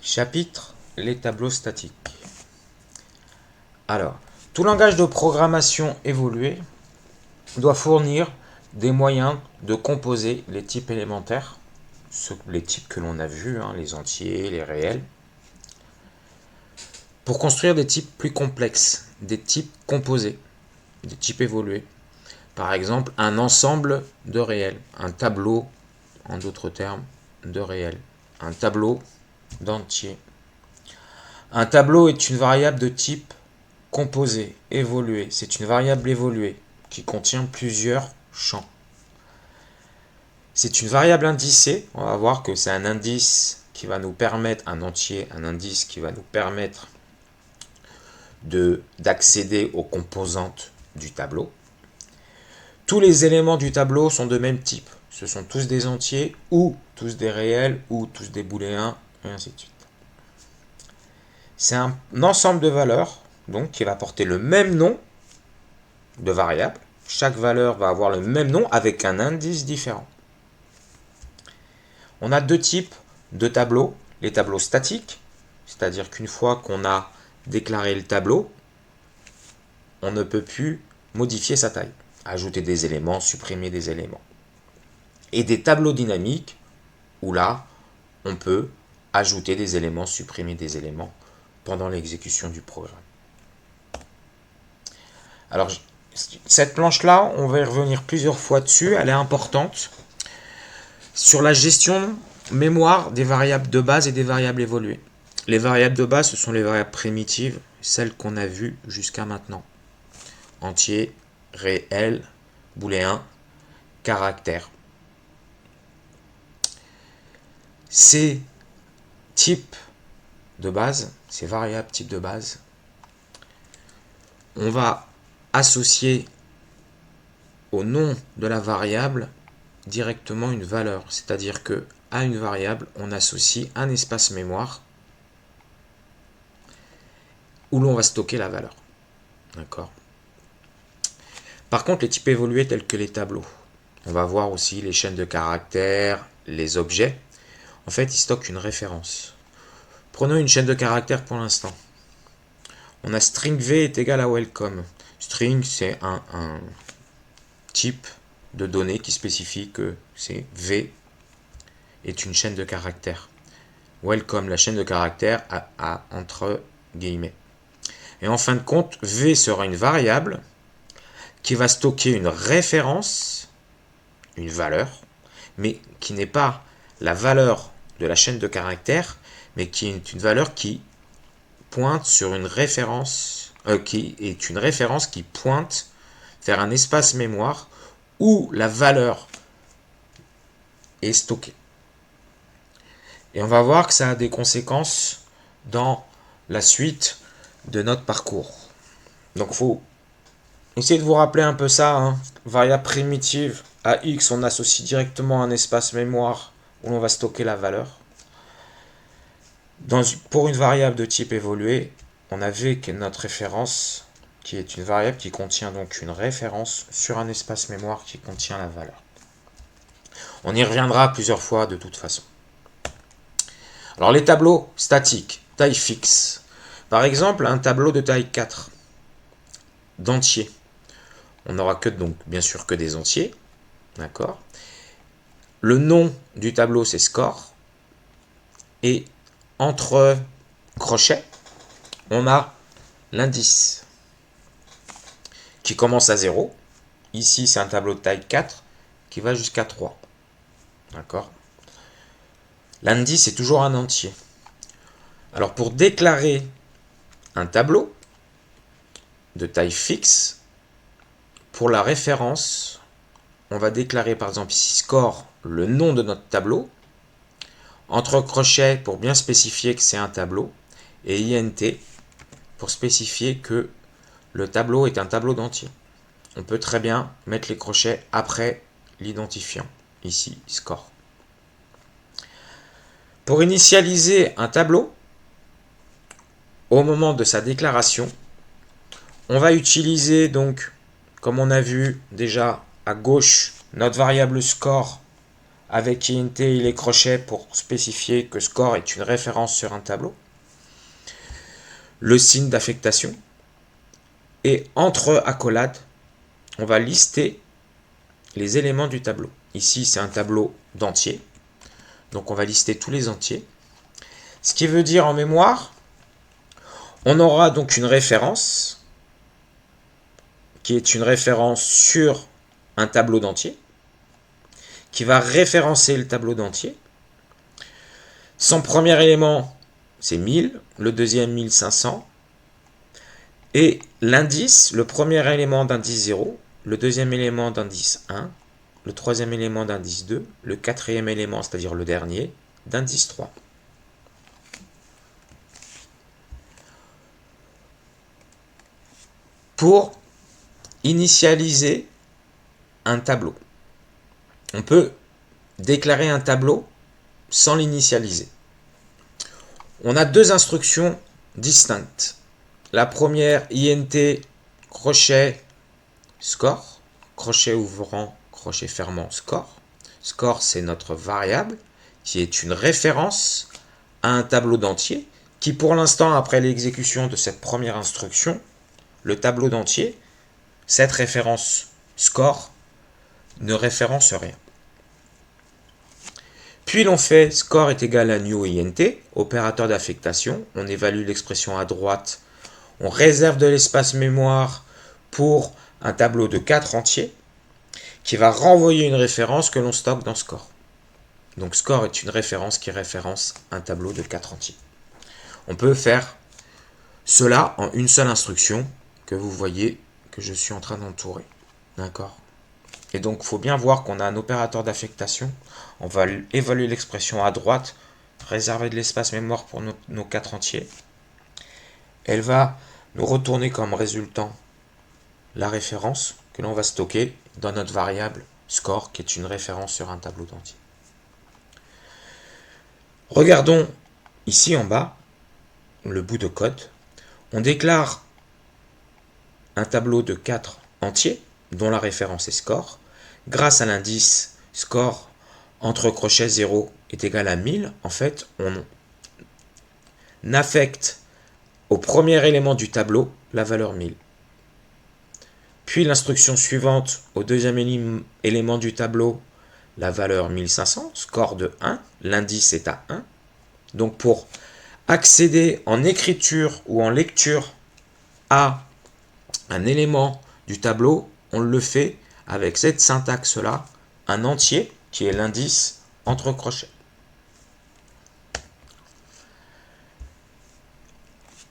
Chapitre: les tableaux statiques. Alors, tout langage de programmation évolué doit fournir des moyens de composer les types élémentaires, les types que l'on a vus, les entiers, les réels, pour construire des types plus complexes, des types composés, des types évolués. Par exemple, un ensemble de réels, un tableau, en d'autres termes, de réels, un tableau d'entiers. Un tableau est une variable de type composé, évolué. C'est une variable évoluée qui contient plusieurs champs. C'est une variable indicée. On va voir que c'est un indice qui va nous permettre, un entier, un indice qui va nous permettre d'accéder aux composantes du tableau. Tous les éléments du tableau sont de même type. Ce sont tous des entiers ou tous des réels ou tous des booléens et ainsi de suite. C'est un ensemble de valeurs donc qui va porter le même nom de variable. Chaque valeur va avoir le même nom avec un indice différent. On a deux types de tableaux. Les tableaux statiques, c'est-à-dire qu'une fois qu'on a déclaré le tableau, on ne peut plus modifier sa taille, ajouter des éléments, supprimer des éléments. Et des tableaux dynamiques, où là, on peut ajouter des éléments, supprimer des éléments pendant l'exécution du programme. Alors, cette planche-là, on va y revenir plusieurs fois dessus, elle est importante. Sur la gestion mémoire des variables de base et des variables évoluées. Les variables de base, ce sont les variables primitives, celles qu'on a vues jusqu'à maintenant. Entier, réel, booléen, caractère. Ces types de base, ces variables types de base, on va associer au nom de la variable directement une valeur, c'est-à-dire que à une variable, on associe un espace mémoire où l'on va stocker la valeur. D'accord. Par contre, les types évolués tels que les tableaux, on va voir aussi les chaînes de caractères, les objets. En fait, ils stockent une référence. Prenons une chaîne de caractères pour l'instant. On a string v est égal à welcome. String, c'est un type de données qui spécifie que c'est v est une chaîne de caractères. Welcome, la chaîne de caractères entre guillemets. Et en fin de compte, v sera une variable qui va stocker une référence, une valeur, mais qui n'est pas la valeur de la chaîne de caractères, mais qui est une valeur qui pointe sur une référence, qui est une référence qui pointe vers un espace mémoire où la valeur est stockée. Et on va voir que ça a des conséquences dans la suite de notre parcours. Donc il faut essayer de vous rappeler un peu ça. Variable primitive, à x, on associe directement un espace mémoire où l'on va stocker la valeur. Pour une variable de type évolué, on avait notre référence, qui est une variable qui contient donc une référence sur un espace mémoire qui contient la valeur. On y reviendra plusieurs fois de toute façon. Alors les tableaux statiques, taille fixe. Par exemple, un tableau de taille 4 d'entiers. On n'aura que donc bien sûr que des entiers. D'accord. Le nom du tableau, c'est score. Et entre crochets, on a l'indice qui commence à 0. Ici, c'est un tableau de taille 4 qui va jusqu'à 3. D'accord. L'indice est toujours un entier. Alors, pour déclarer un tableau de taille fixe, pour la référence, on va déclarer par exemple ici score, le nom de notre tableau, entre crochets pour bien spécifier que c'est un tableau, et int pour spécifier que le tableau est un tableau d'entier. On peut très bien mettre les crochets après l'identifiant, ici score. Pour initialiser un tableau, au moment de sa déclaration, on va utiliser donc, comme on a vu déjà à gauche, notre variable score avec int et les crochets pour spécifier que score est une référence sur un tableau. Le signe d'affectation. Et entre accolades, on va lister les éléments du tableau. Ici, c'est un tableau d'entiers. Donc, on va lister tous les entiers. Ce qui veut dire en mémoire, on aura donc une référence qui est une référence sur un tableau d'entiers qui va référencer le tableau d'entiers. Son premier élément, c'est 1000, le deuxième 1500. Et l'indice, le premier élément d'indice 0, le deuxième élément d'indice 1, le troisième élément d'indice 2, le quatrième élément, c'est-à-dire le dernier, d'indice 3. Pour initialiser un tableau, on peut déclarer un tableau sans l'initialiser. On a deux instructions distinctes. La première, int, crochet, score, crochet ouvrant, crochet fermant, score. Score, c'est notre variable qui est une référence à un tableau d'entier qui, pour l'instant, après l'exécution de cette première instruction, le tableau d'entier, cette référence score, ne référence rien. Puis l'on fait score est égal à new int, opérateur d'affectation. On évalue l'expression à droite. On réserve de l'espace mémoire pour un tableau de 4 entiers qui va renvoyer une référence que l'on stocke dans score. Donc score est une référence qui référence un tableau de 4 entiers. On peut faire cela en une seule instruction que vous voyez que je suis en train d'entourer. D'accord ? Et donc, il faut bien voir qu'on a un opérateur d'affectation. On va évaluer l'expression à droite, réserver de l'espace mémoire pour nos 4 entiers. Elle va nous retourner comme résultant la référence que l'on va stocker dans notre variable score, qui est une référence sur un tableau d'entiers. Regardons ici en bas le bout de code. On déclare un tableau de 4 entiers, dont la référence est score. Grâce à l'indice score entre crochets 0 est égal à 1000, en fait, on affecte au premier élément du tableau la valeur 1000. Puis l'instruction suivante, au deuxième élément du tableau, la valeur 1500, score de 1, l'indice est à 1. Donc pour accéder en écriture ou en lecture à un élément du tableau, on le fait avec cette syntaxe-là, un entier qui est l'indice entre crochets.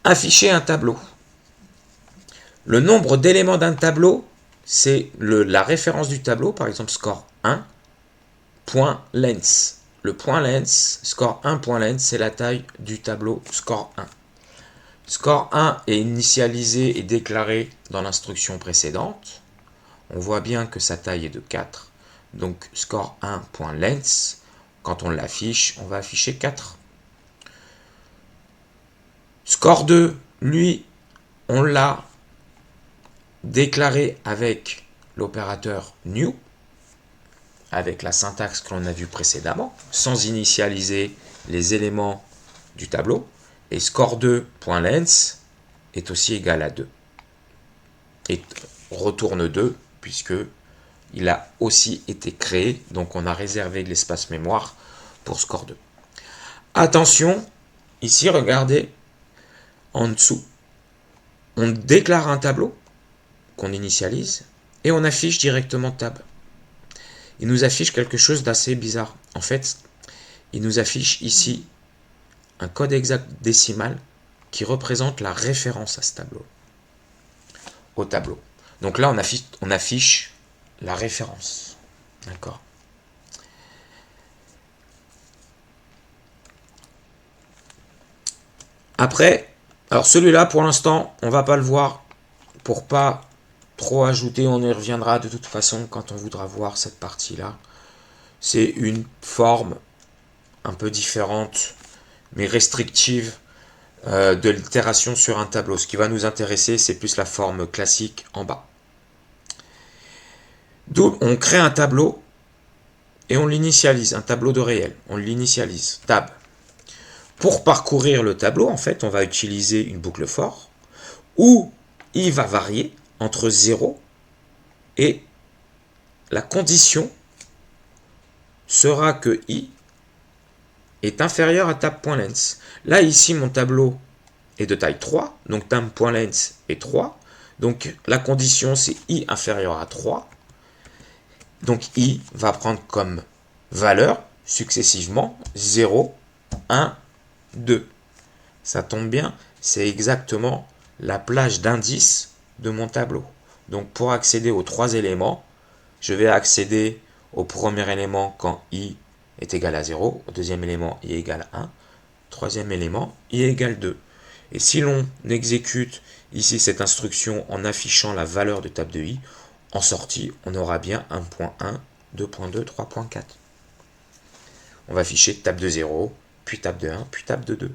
Afficher un tableau. Le nombre d'éléments d'un tableau, c'est la référence du tableau, par exemple score 1, point length. Le point length, score 1, point length, c'est la taille du tableau score 1. Score 1 est initialisé et déclaré dans l'instruction précédente. On voit bien que sa taille est de 4. Donc score 1.length, quand on l'affiche, on va afficher 4. Score 2, lui, on l'a déclaré avec l'opérateur new, avec la syntaxe que l'on a vue précédemment, sans initialiser les éléments du tableau. Et score 2.length est aussi égal à 2. Et retourne 2, puisque il a aussi été créé, donc on a réservé de l'espace mémoire pour score 2. Attention, ici, regardez, en dessous, on déclare un tableau qu'on initialise et on affiche directement tab. Il nous affiche quelque chose d'assez bizarre. En fait, il nous affiche ici un code exact décimal qui représente la référence à ce tableau, au tableau. Donc là, on affiche la référence. D'accord. Après, alors celui-là, pour l'instant, on ne va pas le voir pour pas trop ajouter. On y reviendra de toute façon quand on voudra voir cette partie-là. C'est une forme un peu différente, mais restrictive de l'itération sur un tableau. Ce qui va nous intéresser, c'est plus la forme classique en bas. D'où on crée un tableau et on l'initialise, un tableau de réel. On l'initialise, tab. Pour parcourir le tableau, en fait, on va utiliser une boucle for où i va varier entre 0 et la condition sera que i est inférieur à tab.length. Là, ici, mon tableau est de taille 3, donc tab.length est 3. Donc, la condition, c'est i inférieur à 3. Donc, i va prendre comme valeur, successivement, 0, 1, 2. Ça tombe bien, c'est exactement la plage d'indices de mon tableau. Donc, pour accéder aux 3 éléments, je vais accéder au premier élément quand i est égal à 0, au deuxième élément i égale 1, troisième élément i égale 2. Et si l'on exécute ici cette instruction en affichant la valeur de table de i, en sortie, on aura bien 1.1, 2.2, 3.4. On va afficher table de 0, puis table de 1, puis table de 2.